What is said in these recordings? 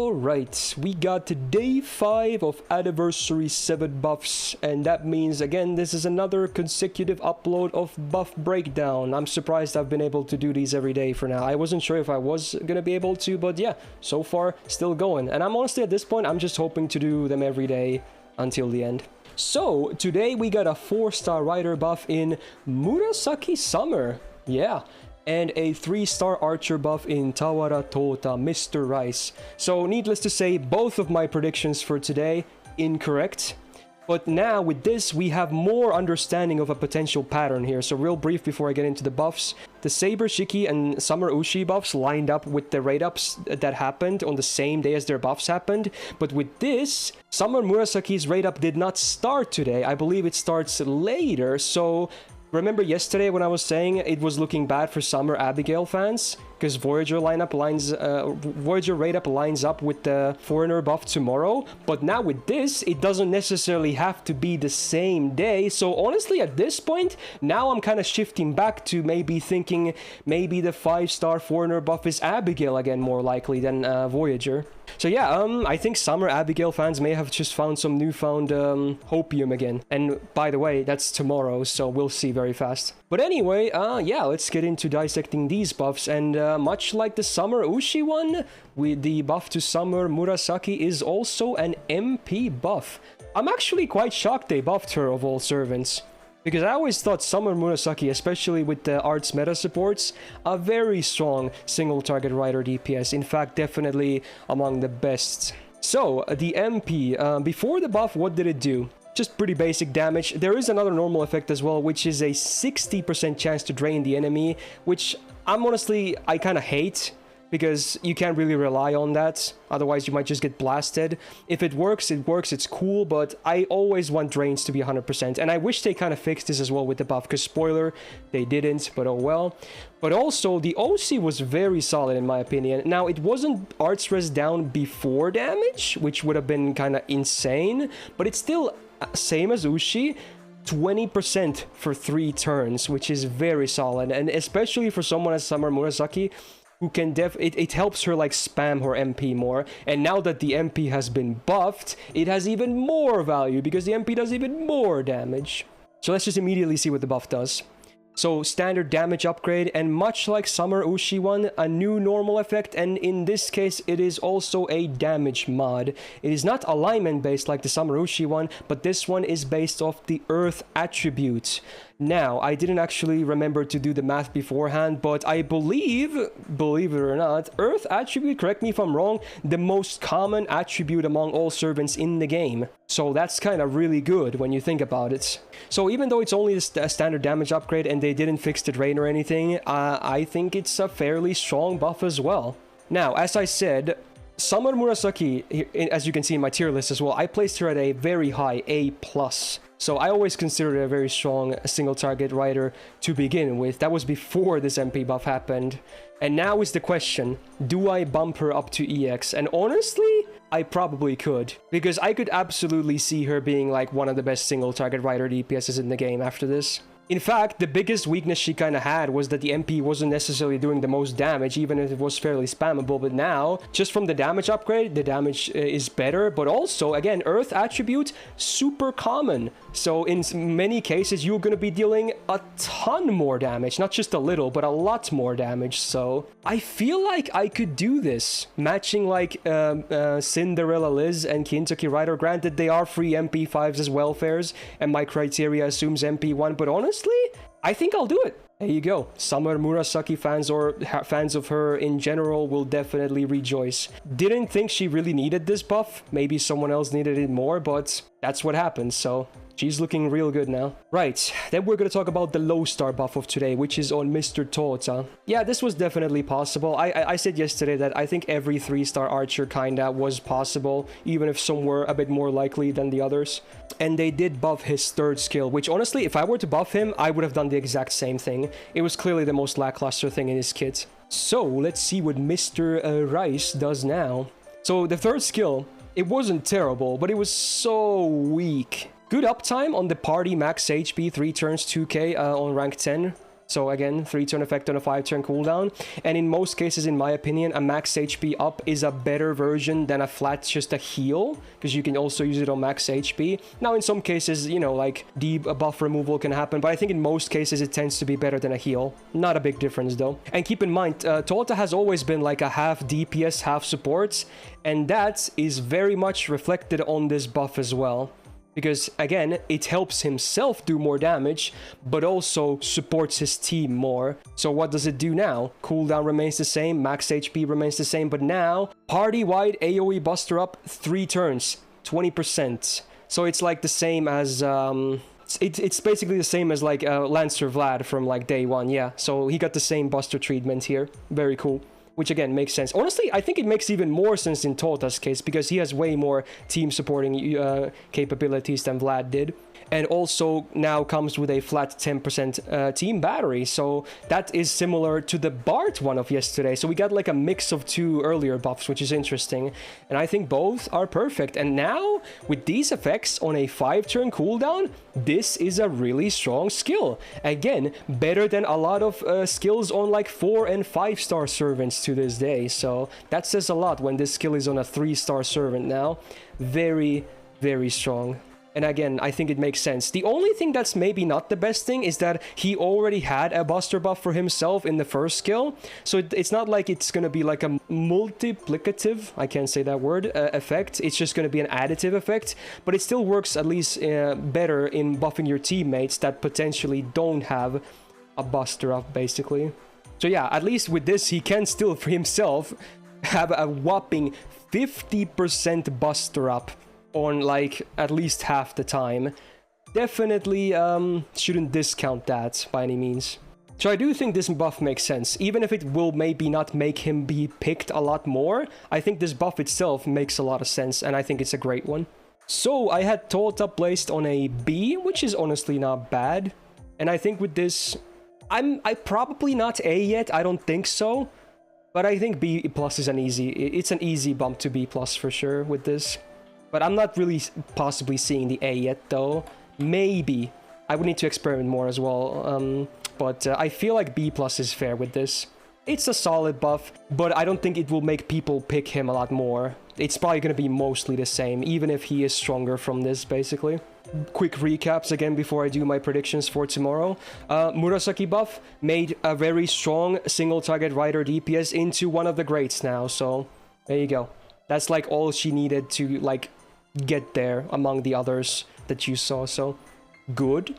Alright, we got to day 5 of Anniversary 7 buffs, and that means, again, this is another consecutive upload of buff breakdown. I'm surprised I've been able to do these every day for now. I wasn't sure if I was gonna be able to, but yeah, so far, still going. And I'm honestly, at this point, I'm just hoping to do them every day until the end. So, today we got a 4-star rider buff in Murasaki Summer. Yeah. And a 3-star archer buff in Touta Buff, Mr. Rice. So needless to say, both of my predictions for today incorrect. But now with this, we have more understanding of a potential pattern here. So real brief before I get into the buffs. The Saber Shiki and Summer Ushi buffs lined up with the raid ups that happened on the same day as their buffs happened. But with this, Summer Murasaki's raid up did not start today. I believe it starts later, so... Remember yesterday when I was saying it was looking bad for Summer Abigail fans? Because Voyager raid up lines up with the Foreigner buff tomorrow. But now with this, it doesn't necessarily have to be the same day. So honestly, at this point, now I'm kind of shifting back to maybe thinking maybe the 5-star Foreigner buff is Abigail again, more likely than Voyager. So yeah, I think Summer Abigail fans may have just found some newfound hopium again. And by the way, that's tomorrow, so we'll see very fast. But anyway, yeah, let's get into dissecting these buffs. And much like the Summer Ushi one, with the buff to Summer Murasaki is also an MP buff. I'm actually quite shocked they buffed her of all servants. Because I always thought Summer Murasaki, especially with the arts meta supports, a very strong single target rider DPS. In fact, definitely among the best. So, the MP, before the buff, what did it do? Just pretty basic damage. There is another normal effect as well, which is a 60% chance to drain the enemy, which I kind of hate. Because you can't really rely on that, otherwise you might just get blasted. If it works, it's cool, but I always want drains to be 100%. And I wish they kind of fixed this as well with the buff, because spoiler, they didn't, but oh well. But also, the OC was very solid in my opinion. Now, it wasn't arts res down before damage, which would have been kind of insane, but it's still same as Ushi. 20% for 3 turns, which is very solid, and especially for someone as Summer Murasaki, who can it helps her like spam her MP more. And now that the MP has been buffed, it has even more value because the MP does even more damage. So let's just immediately see what the buff does. So standard damage upgrade, and much like Summer Ushi one, a new normal effect, and in this case it is also a damage mod. It is not alignment based like the Summer Ushi one, but this one is based off the Earth attribute. Now, I didn't actually remember to do the math beforehand, but I believe it or not, Earth attribute, correct me if I'm wrong, the most common attribute among all servants in the game. So that's kind of really good when you think about it. So even though it's only a standard damage upgrade and they didn't fix the drain or anything, I think it's a fairly strong buff as well. Now, as I said, Summer Murasaki, as you can see in my tier list as well, I placed her at a very high A+. So I always considered her a very strong single target rider to begin with. That was before this MP buff happened. And now is the question, do I bump her up to EX? And honestly, I probably could. Because I could absolutely see her being like one of the best single target rider DPSs in the game after this. In fact, the biggest weakness she kind of had was that the MP wasn't necessarily doing the most damage, even if it was fairly spammable. But now, just from the damage upgrade, the damage is better. But also, again, Earth attribute, super common. So in many cases, you're going to be dealing a ton more damage. Not just a little, but a lot more damage. So I feel like I could do this. Matching like Cinderella Liz and Kentucky Rider. Granted, they are free MP5s as welfares, and my criteria assumes MP1. But honestly, I think I'll do it. There you go. Summer Murasaki fans or fans of her in general will definitely rejoice. Didn't think she really needed this buff. Maybe someone else needed it more, but that's what happens, so... She's looking real good now. Right, then we're gonna talk about the low star buff of today, which is on Mr. Touta. Yeah, this was definitely possible. I said yesterday that I think every 3-star archer kinda was possible, even if some were a bit more likely than the others. And they did buff his 3rd skill, which honestly, if I were to buff him, I would have done the exact same thing. It was clearly the most lackluster thing in his kit. So, let's see what Mr. Rice does now. So, the 3rd skill, it wasn't terrible, but it was so weak. Good uptime on the party max HP, 3 turns, 2k on rank 10. So again, 3-turn effect on a 5-turn cooldown. And in most cases, in my opinion, a max HP up is a better version than a flat just a heal, because you can also use it on max HP. Now, in some cases, you know, like debuff removal can happen, but I think in most cases it tends to be better than a heal. Not a big difference though. And keep in mind, Touta has always been like a half DPS, half support, and that is very much reflected on this buff as well. Because, again, it helps himself do more damage, but also supports his team more. So what does it do now? Cooldown remains the same, max HP remains the same, but now, party-wide AoE Buster up 3 turns, 20%. So it's like the same as, it's basically the same as like Lancer Vlad from like day 1, yeah. So he got the same Buster treatment here, very cool. Which again makes sense. Honestly, I think it makes even more sense in Touta's case because he has way more team supporting capabilities than Vlad did. And also now comes with a flat 10% team battery. So that is similar to the Bart one of yesterday. So we got like a mix of 2 earlier buffs, which is interesting. And I think both are perfect. And now with these effects on a 5-turn cooldown, this is a really strong skill. Again, better than a lot of skills on like 4 and 5-star servants to this day. So that says a lot when this skill is on a 3-star servant now. Very, very strong. And again, I think it makes sense. The only thing that's maybe not the best thing is that he already had a Buster buff for himself in the first skill. So it's not like it's going to be like a multiplicative, I can't say that word, effect. It's just going to be an additive effect. But it still works at least better in buffing your teammates that potentially don't have a Buster up, basically. So yeah, at least with this, he can still, for himself, have a whopping 50% Buster up on like at least half the time. Definitely shouldn't discount that by any means. So I do think this buff makes sense. Even if it will maybe not make him be picked a lot more, I think this buff itself makes a lot of sense and I think it's a great one. So I had Touta placed on a B, which is honestly not bad. And I think with this, I probably not A yet, I don't think so. But I think B plus is it's an easy bump to B plus for sure with this. But I'm not really possibly seeing the A yet, though. Maybe. I would need to experiment more as well. But I feel like B plus is fair with this. It's a solid buff, but I don't think it will make people pick him a lot more. It's probably going to be mostly the same, even if he is stronger from this, basically. Quick recaps again before I do my predictions for tomorrow. Murasaki buff made a very strong single-target rider DPS into one of the greats now, so there you go. That's like all she needed to like get there among the others that you saw, so good.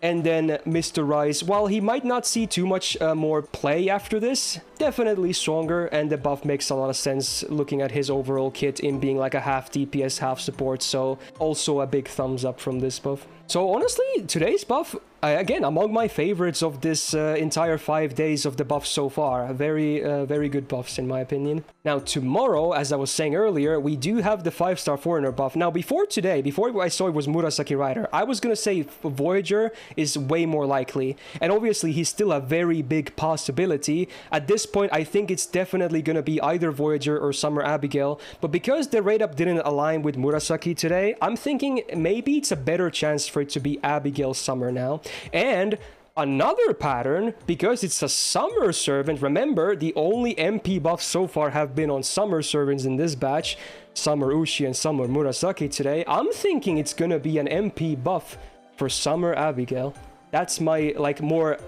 And then Mr. Rice, while he might not see too much more play after this, definitely stronger, and the buff makes a lot of sense looking at his overall kit in being like a half DPS, half support, so also a big thumbs up from this buff. So honestly, today's buff, again, among my favorites of this entire 5 days of the buffs so far. Very good buffs in my opinion. Now tomorrow, as I was saying earlier, we do have the 5-star foreigner buff. Now before I saw it was Murasaki Rider, I was gonna say Voyager is way more likely. And obviously he's still a very big possibility. At this point, I think it's definitely gonna be either Voyager or Summer Abigail. But because the rate up didn't align with Murasaki today, I'm thinking maybe it's a better chance for it to be Abigail Summer now. And another pattern, because it's a summer servant, remember the only MP buffs so far have been on summer servants in this batch, Summer Ushi and Summer Murasaki today. I'm thinking it's gonna be an MP buff for Summer Abigail. That's my more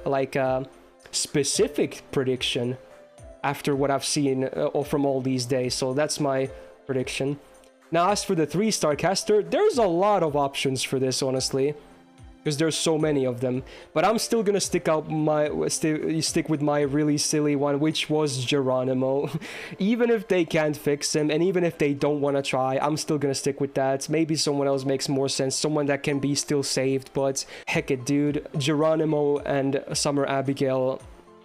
specific prediction after what I've seen from all these days, so that's my prediction. Now, as for the 3-star caster, there's a lot of options for this, honestly, because there's so many of them. But I'm still gonna stick with my really silly one, which was Geronimo. Even if they can't fix him, and even if they don't want to try, I'm still gonna stick with that. Maybe someone else makes more sense, someone that can be still saved, but heck it, dude. Geronimo and Summer Abigail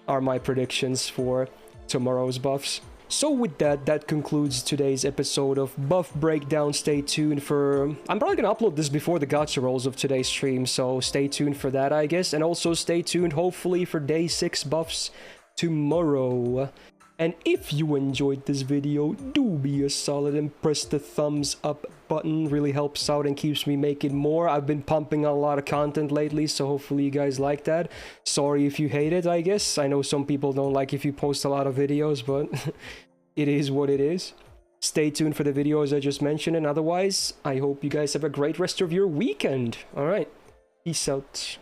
are my predictions for tomorrow's buffs. So with that, that concludes today's episode of Buff Breakdown. Stay tuned for... I'm probably gonna upload this before the gacha rolls of today's stream, so stay tuned for that, I guess. And also stay tuned, hopefully, for Day 6 buffs tomorrow. And if you enjoyed this video, do be a solid and press the thumbs up button really helps out and keeps me making more. I've been pumping out a lot of content lately, so hopefully you guys like that. Sorry if you hate it, I guess. I know some people don't like if you post a lot of videos, but it is what it is. Stay tuned for the videos I just mentioned, and otherwise, I hope you guys have a great rest of your weekend. Alright, peace out.